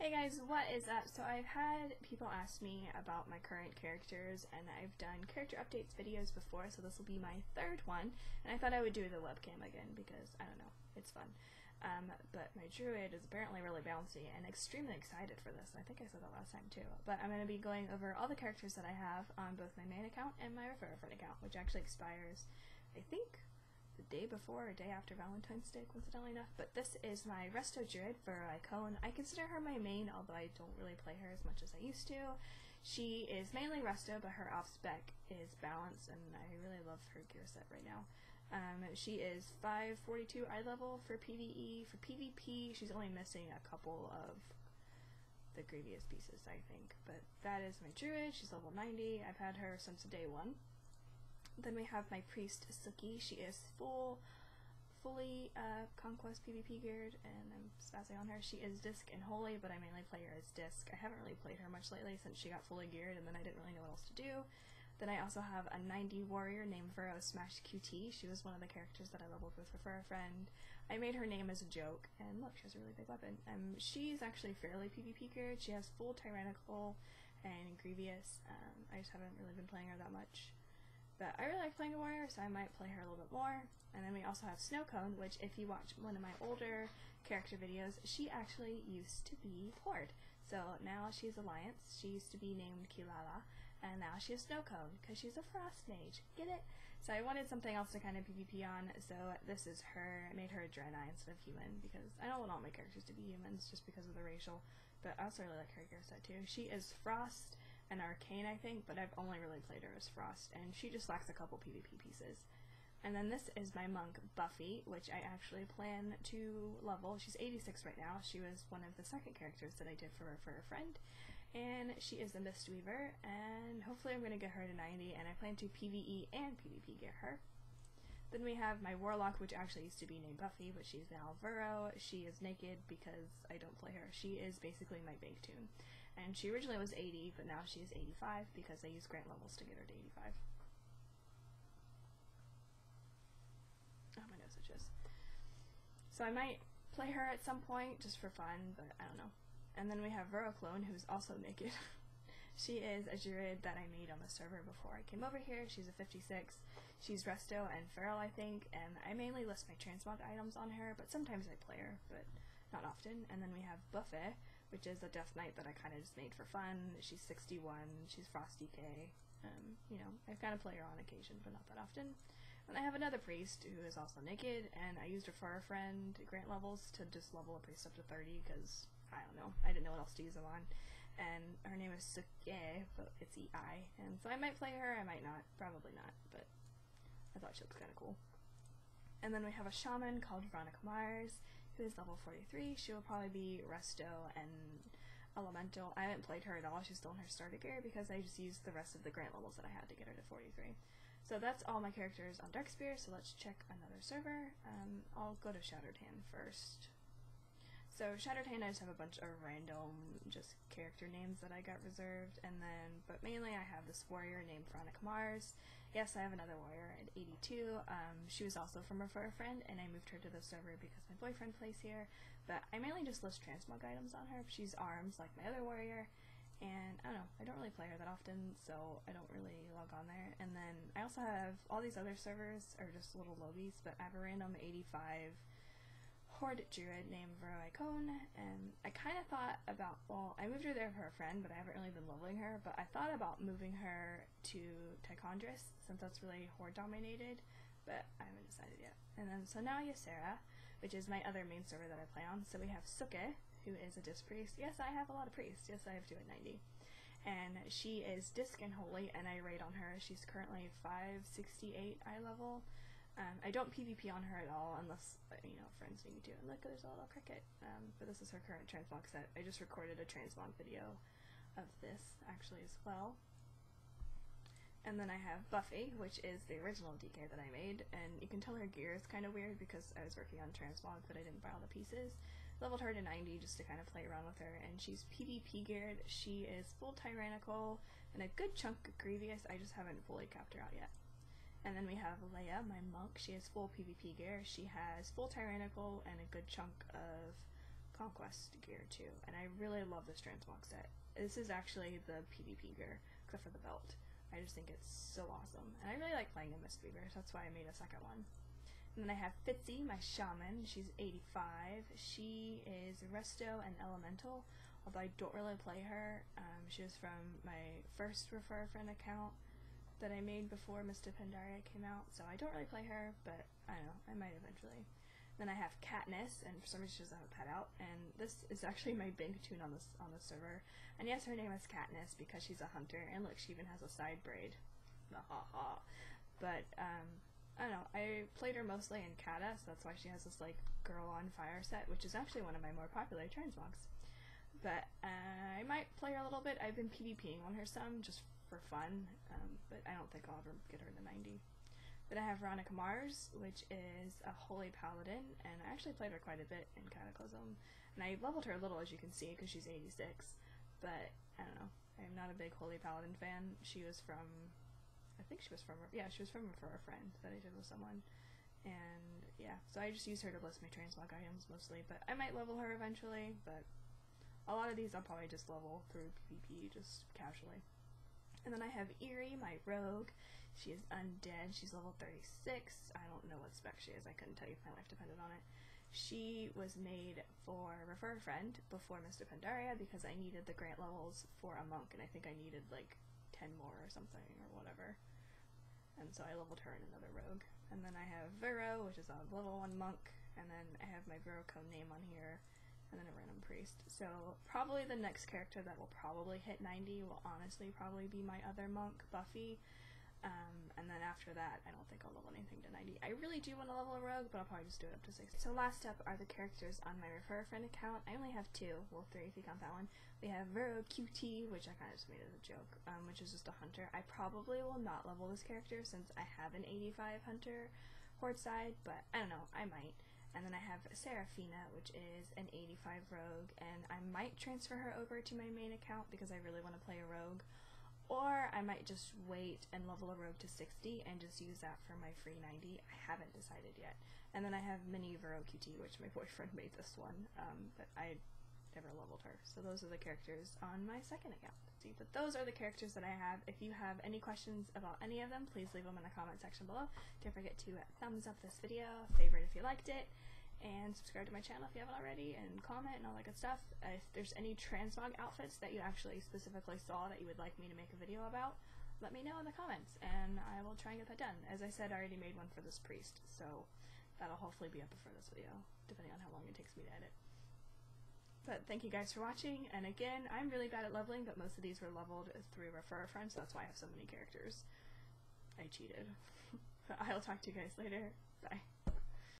Hey guys, what is up? So I've had people ask me about my current characters, and I've done character updates videos before, so this will be my third one, and I thought I would do the webcam again because, I don't know, it's fun. But my druid is apparently really bouncy and extremely excited for this. I think I said that last time too. But I'm going to be going over all the characters that I have on both my main account and my Veroicone account, which actually expires, I think, the day before or day after Valentine's Day, coincidentally enough. But this is my resto druid, Veroicone. I consider her my main, although I don't really play her as much as I used to. She is mainly resto, but her off-spec is balanced, and I really love her gear set right now. She is 542 eye level for PvE. For PvP, she's only missing a couple of the grievous pieces, I think. But that is my druid. She's level 90. I've had her since day 1. Then we have my priest Suki. She is fully conquest PvP geared, and I'm spazzing on her. She is disc and holy, but I mainly play her as disc. I haven't really played her much lately since she got fully geared, and then I didn't really know what else to do. Then I also have a 90 warrior named Vero Smash QT. She was one of the characters that I leveled with for a friend. I made her name as a joke, and look, she has a really big weapon. She's actually fairly PvP geared. She has full tyrannical and grievous. I just haven't really been playing her that much. But I really like playing a warrior, so I might play her a little bit more. And then we also have Snowcone, which if you watch one of my older character videos, she actually used to be Horde. So now she's Alliance. She used to be named Kilala, and now she's Snowcone, because she's a Frost Mage. Get it? So I wanted something else to kind of PvP on, so this is her. I made her a Draenei instead of human, because I don't want all my characters to be humans, just because of the racial. But I also really like her gear set too. She is Frost and Arcane, I think, but I've only really played her as Frost, and she just lacks a couple PvP pieces. And then this is my monk, Buffy, which I actually plan to level. She's 86 right now. She was one of the second characters that I did for a friend, and she is a Mistweaver, and hopefully I'm going to get her to 90, and I plan to PvE and PvP get her. Then we have my Warlock, which actually used to be named Buffy, but she's now Vero. She is naked because I don't play her. She is basically my bank toon. And she originally was 80, but now she is 85 because I use grant levels to get her to 85. Oh, my nose itches. So I might play her at some point just for fun, but I don't know. And then we have Veroicone, who's also naked. She is a druid that I made on the server before I came over here. She's a 56. She's resto and feral, I think, and I mainly list my transmog items on her, but sometimes I play her, but not often. And then we have Buffet, which is a Death Knight that I kind of just made for fun. She's 61. She's Frost DK. You know, I kind of play her on occasion, but not that often. And I have another priest who is also naked, and I used her for a friend grant levels to just level a priest up to 30 because, I don't know, I didn't know what else to use them on. And her name is Suki, but it's EI, and so I might play her, I might not, probably not, but I thought she looks kind of cool. And then we have a shaman called Veroicone, who is level 43. She will probably be resto and elemental. I haven't played her at all. She's still in her starter gear because I just used the rest of the grant levels that I had to get her to 43. So that's all my characters on Darkspear, so let's check another server. I'll go to Shattered Hand first. So Shattered Hand, I just have a bunch of random just character names that I got reserved, and then, but mainly I have this warrior named Veroicone. Yes, I have another warrior at 82. She was also from a friend, and I moved her to the server because my boyfriend plays here, but I mainly just list transmog items on her. She's arms like my other warrior, and I don't know, I don't really play her that often, so I don't really log on there. And then I also have all these other servers, or just little lobbies, but I have a random 85 Horde druid named Veroicone, and I kind of thought about, well, I moved her there for a friend, but I haven't really been leveling her, but I thought about moving her to Tychondris, since that's really Horde dominated, but I haven't decided yet. And then, so now Ysera, which is my other main server that I play on. So we have Suki, who is a disc priest. Yes, I have a lot of priests. Yes, I have 2 at 90. And she is disc and holy, and I raid on her. She's currently 568 eye level. I don't PvP on her at all unless, you know, friends need me to. And look, there's a little cricket. But this is her current transmog set. I just recorded a transmog video of this, actually, as well. And then I have Buffy, which is the original DK that I made, and you can tell her gear is kind of weird because I was working on transmog, but I didn't buy all the pieces. Leveled her to 90 just to kind of play around with her, and she's PvP geared. She is full tyrannical and a good chunk of grievous. I just haven't fully capped her out yet. And then we have Leia, my monk. She has full PvP gear. She has full tyrannical and a good chunk of Conquest gear too, and I really love this transmog set. This is actually the PvP gear, except for the belt. I just think it's so awesome, and I really like playing in Mistweaver, so that's why I made a second one. And then I have Fitzy, my shaman. She's 85. She is Resto and Elemental, although I don't really play her. She was from my first Refer a Friend account that I made before Mr. Pandaria came out, so I don't really play her, but I don't know, I might eventually. Then I have Katniss, and for some reason she doesn't have a pet out, and this is actually my bank toon on this server. And yes, her name is Katniss because she's a hunter, and look, she even has a side braid. But I don't know, I played her mostly in Kata, so that's why she has this like Girl on Fire set, which is actually one of my more popular transmogs. But I might play her a little bit. I've been PvPing on her some, just for fun, but I don't think I'll ever get her to 90. Then I have Veronica Mars, which is a Holy Paladin, and I actually played her quite a bit in Cataclysm, and I leveled her a little, as you can see, because she's 86, but I don't know, I'm not a big Holy Paladin fan. She was from, I think she was from Refer a Friend that I did with someone, and yeah, so I just use her to list my transmog items mostly, but I might level her eventually, but a lot of these I'll probably just level through PvP, just casually. And then I have Eerie, my rogue. She is undead. She's level 36. I don't know what spec she is. I couldn't tell you if my life depended on it. She was made for Refer a Friend before Mr. Pandaria because I needed the grant levels for a monk, and I think I needed like 10 more or something or whatever. And so I leveled her in another rogue. And then I have Vero, which is a level 1 monk, and then I have my Veroicone name on here, and then a random priest. So probably the next character that will probably hit 90 will honestly probably be my other monk, Buffy. And then after that, I don't think I'll level anything to 90. I really do want to level a rogue, but I'll probably just do it up to 60. So last up are the characters on my Refer a Friend account. I only have 2, well 3 if you count that one. We have Vero QT, which I kind of just made as a joke, which is just a hunter. I probably will not level this character since I have an 85 hunter horde side, but I don't know, I might. And then I have Seraphina, which is an 85 rogue, and I might transfer her over to my main account because I really want to play a rogue. Or I might just wait and level a rogue to 60 and just use that for my free 90. I haven't decided yet. And then I have Mini Vero QT, which my boyfriend made this one, but I never leveled her. So those are the characters on my second account. But those are the characters that I have. If you have any questions about any of them, please leave them in the comment section below. Don't forget to thumbs up this video, favorite if you liked it, and subscribe to my channel if you haven't already, and comment and all that good stuff. If there's any transmog outfits that you actually specifically saw that you would like me to make a video about, let me know in the comments, and I will try and get that done. As I said, I already made one for this priest, so that'll hopefully be up before this video, depending on how long it takes me to edit. But thank you guys for watching, and again, I'm really bad at leveling, but most of these were leveled through Refer a Friend, so that's why I have so many characters. I cheated. I'll talk to you guys later. Bye.